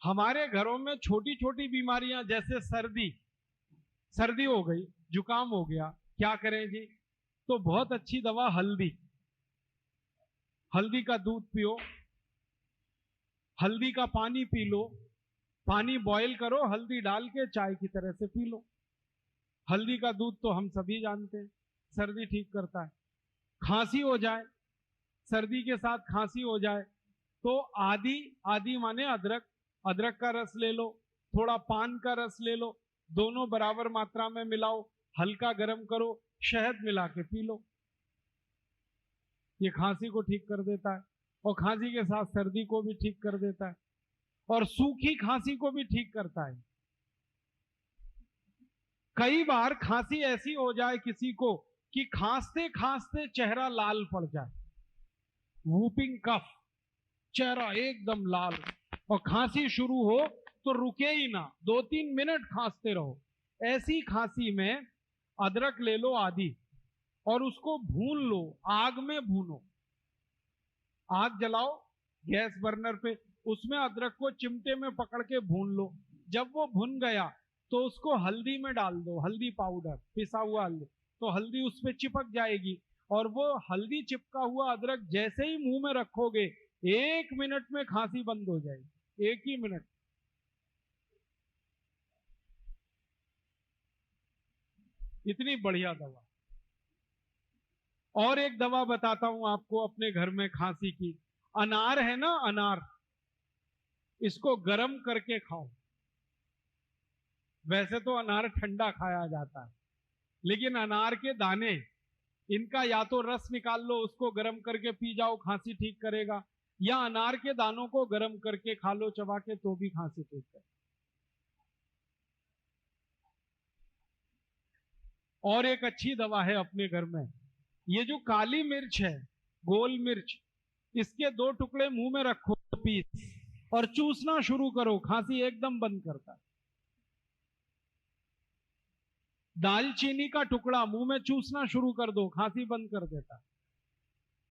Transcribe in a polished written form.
हमारे घरों में छोटी छोटी बीमारियां जैसे सर्दी सर्दी हो गई, जुकाम हो गया, क्या करें जी? तो बहुत अच्छी दवा हल्दी। हल्दी का दूध पियो, हल्दी का पानी पी लो, पानी बॉईल करो, हल्दी डाल के चाय की तरह से पी लो। हल्दी का दूध तो हम सभी जानते हैं, सर्दी ठीक करता है। खांसी हो जाए, सर्दी के साथ खांसी हो जाए, तो आदी, आदी माने अदरक, अदरक का रस ले लो, थोड़ा पान का रस ले लो, दोनों बराबर मात्रा में मिलाओ, हल्का गर्म करो, शहद मिला के पी लो। ये खांसी को ठीक कर देता है, और खांसी के साथ सर्दी को भी ठीक कर देता है, और सूखी खांसी को भी ठीक करता है। कई बार खांसी ऐसी हो जाए किसी को कि खांसते खांसते चेहरा लाल पड़ जाए, वूपिंग कफ, चेहरा एकदम लाल, और खांसी शुरू हो तो रुके ही ना, 2-3 मिनट खांसते रहो। ऐसी खांसी में अदरक ले लो आधी, और उसको भून लो, आग में भूनो। आग जलाओ गैस बर्नर पे, उसमें अदरक को चिमटे में पकड़ के भून लो। जब वो भुन गया तो उसको हल्दी में डाल दो, हल्दी पाउडर, पिसा हुआ हल्दी, तो हल्दी उस पर चिपक जाएगी, और वो हल्दी चिपका हुआ अदरक जैसे ही मुंह में रखोगे 1 मिनट में खांसी बंद हो जाएगी, 1 ही मिनट। इतनी बढ़िया दवा। और एक दवा बताता हूं आपको अपने घर में खांसी की। अनार है ना, अनार, इसको गर्म करके खाओ। वैसे तो अनार ठंडा खाया जाता है, लेकिन अनार के दाने, इनका या तो रस निकाल लो, उसको गर्म करके पी जाओ, खांसी ठीक करेगा, या अनार के दानों को गर्म करके खा लो चबा के, तो भी खांसी ठीक करेगा। और एक अच्छी दवा है अपने घर में, ये जो काली मिर्च है, गोल मिर्च, इसके 2 टुकड़े मुंह में रखो, पीस, और चूसना शुरू करो, खांसी एकदम बंद करता है। दालचीनी का टुकड़ा मुंह में चूसना शुरू कर दो, खांसी बंद कर देता है।